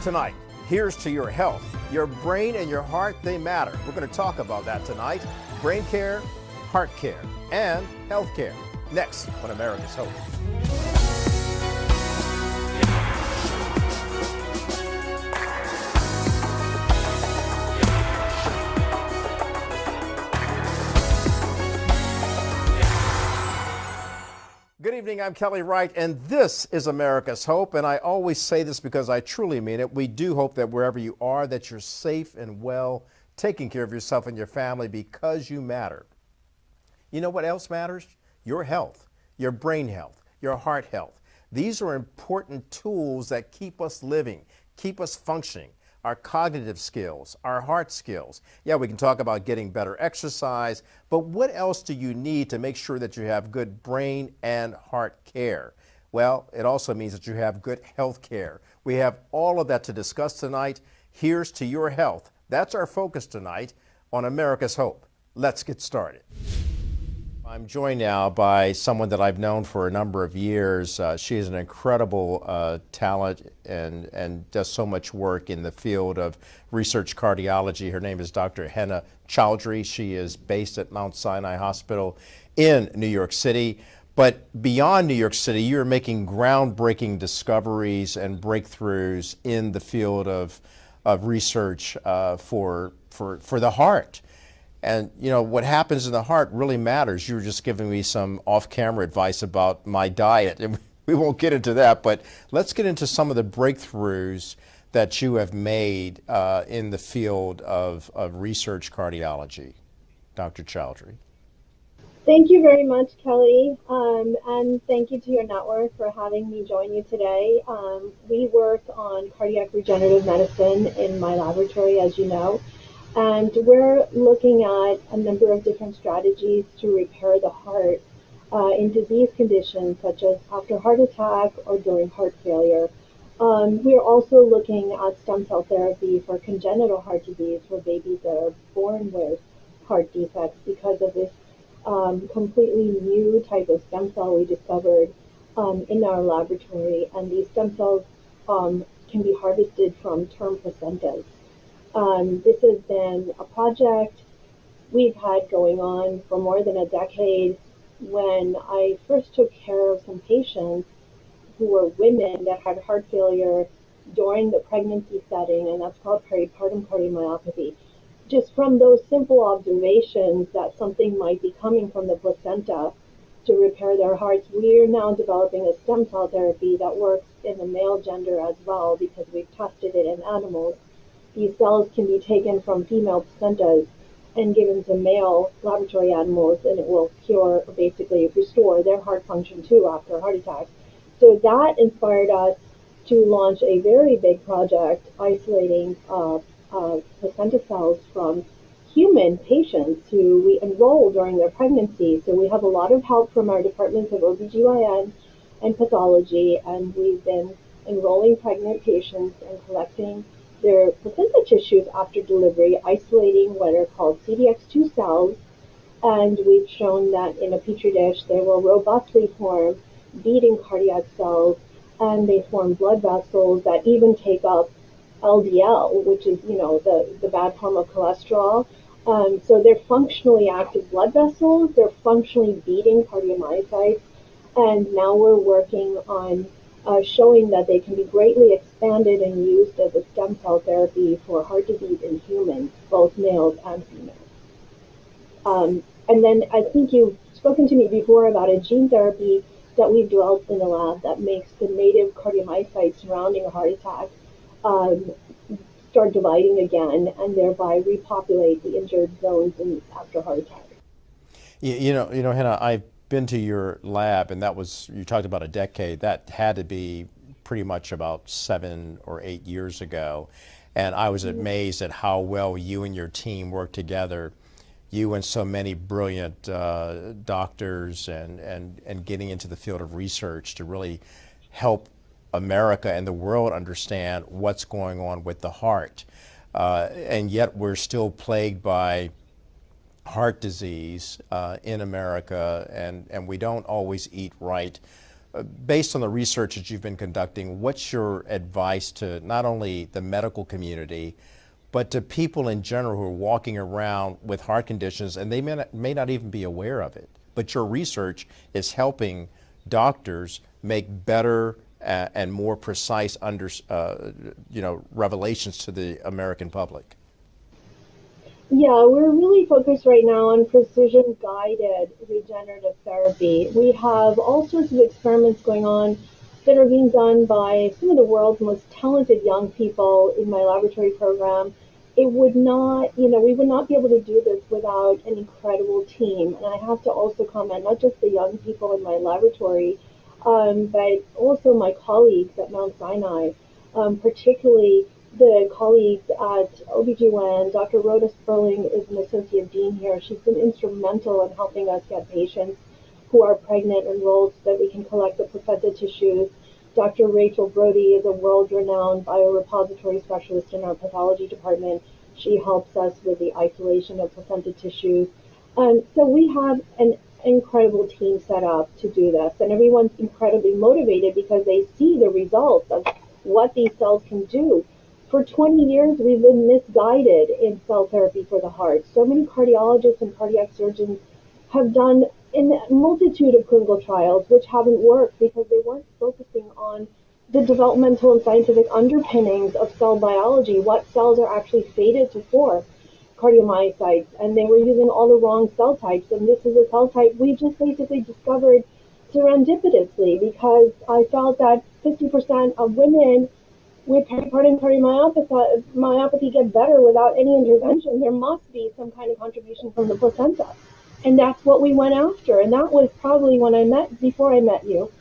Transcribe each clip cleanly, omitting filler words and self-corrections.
Tonight, here's to your health. Your brain and your heart, they matter. We're going to talk about that tonight. Brain care, heart care, and health care. Next on America's Hope. Good evening, I'm Kelly Wright, and this is America's Hope. And I always say this because I truly mean it. We do hope that wherever you are, that you're safe and well, taking care of yourself and your family because you matter. You know what else matters? Your health, your brain health, your heart health. These are important tools that keep us living, keep us functioning. Our cognitive skills, our heart skills. Yeah, we can talk about getting better exercise, but what else do you need to make sure that you have good brain and heart care? Well, it also means that you have good health care. We have all of that to discuss tonight. Here's to your health. That's our focus tonight on America's Hope. Let's get started. I'm joined now by someone that I've known for a number of years. She is an incredible talent and does so much work in the field of research cardiology. Her name is Dr. Hina Chaudhry. She is based at Mount Sinai Hospital in New York City. But beyond New York City, you're making groundbreaking discoveries and breakthroughs in the field of research for the heart. And, you know, what happens in the heart really matters. You were just giving me some off-camera advice about my diet, and we won't get into that, but let's get into some of the breakthroughs that you have made in the field of research cardiology. Dr. Chaudhry. Thank you very much, Kelly, and thank you to your network for having me join you today. We work on cardiac regenerative medicine in my laboratory, as you know. And we're looking at a number of different strategies to repair the heart in disease conditions such as after heart attack or during heart failure. We're also looking at stem cell therapy for congenital heart disease for babies that are born with heart defects because of this completely new type of stem cell we discovered in our laboratory. And these stem cells can be harvested from term placentas. This has been a project we've had going on for more than a decade. When I first took care of some patients who were women that had heart failure during the pregnancy setting, and that's called peripartum cardiomyopathy, just from those simple observations that something might be coming from the placenta to repair their hearts, we are now developing a stem cell therapy that works in the male gender as well because we've tested it in animals. These cells can be taken from female placentas and given to male laboratory animals, and it will cure, or basically restore their heart function too after a heart attack. So that inspired us to launch a very big project isolating placenta cells from human patients who we enroll during their pregnancy. So we have a lot of help from our departments of OBGYN and pathology, and we've been enrolling pregnant patients and collecting their placenta tissues after delivery, isolating what are called CDX2 cells, and we've shown that in a petri dish they will robustly form beating cardiac cells, and they form blood vessels that even take up LDL, which is, you know, the bad form of cholesterol. So they're functionally active blood vessels, they're functionally beating cardiomyocytes, and now we're working on showing that they can be greatly expanded and used as a stem cell therapy for heart disease in humans, both males and females. And then I think you've spoken to me before about a gene therapy that we've developed in the lab that makes the native cardiomyocytes surrounding a heart attack start dividing again and thereby repopulate the injured zones after heart attack. You know, Hina, I've been to your lab, and that was, you talked about a decade. That had to be pretty much about 7 or 8 years ago. And I was amazed at how well you and your team worked together, you and so many brilliant doctors and getting into the field of research to really help America and the world understand what's going on with the heart. And yet we're still plagued by heart disease in America, and we don't always eat right. Based on the research that you've been conducting, what's your advice to not only the medical community, but to people in general who are walking around with heart conditions and they may not even be aware of it? But your research is helping doctors make better and more precise revelations to the American public. Yeah, we're really focused right now on precision guided regenerative therapy. We have all sorts of experiments going on that are being done by some of the world's most talented young people in my laboratory program. It would not, we would not be able to do this without an incredible team. And I have to also comment, not just the young people in my laboratory, but also my colleagues at Mount Sinai, particularly the colleagues at OBGYN. Dr. Rhoda Sperling is an associate dean here. She's been instrumental in helping us get patients who are pregnant enrolled so that we can collect the placenta tissues. Dr. Rachel Brody is a world-renowned biorepository specialist in our pathology department. She helps us with the isolation of placenta tissues. So we have an incredible team set up to do this, and everyone's incredibly motivated because they see the results of what these cells can do. For 20 years, we've been misguided in cell therapy for the heart. So many cardiologists and cardiac surgeons have done a multitude of clinical trials which haven't worked because they weren't focusing on the developmental and scientific underpinnings of cell biology, what cells are actually fated to form cardiomyocytes, and they were using all the wrong cell types. And this is a cell type we just basically discovered serendipitously because I felt that 50% of women with peripartum cardiomyopathy get better without any intervention. There must be some kind of contribution from the placenta. And that's what we went after. And that was probably before I met you,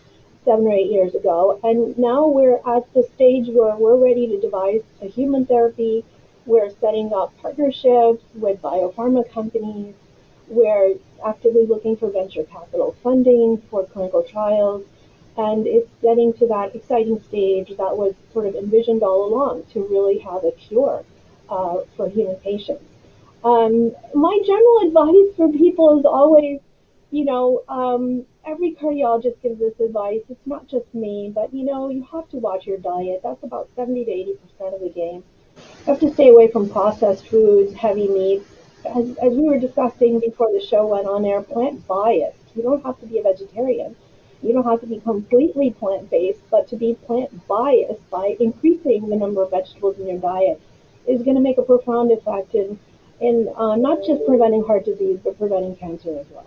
7 or 8 years ago. And now we're at the stage where we're ready to devise a human therapy. We're setting up partnerships with biopharma companies. We're actively looking for venture capital funding for clinical trials. And it's getting to that exciting stage that was sort of envisioned all along to really have a cure for human patients. My general advice for people is always, every cardiologist gives this advice. It's not just me, but you have to watch your diet. That's about 70 to 80% of the game. You have to stay away from processed foods, heavy meats. As we were discussing before the show went on air, plant biased. You don't have to be a vegetarian. You don't have to be completely plant-based, but to be plant-biased by increasing the number of vegetables in your diet is going to make a profound effect in not just preventing heart disease, but preventing cancer as well.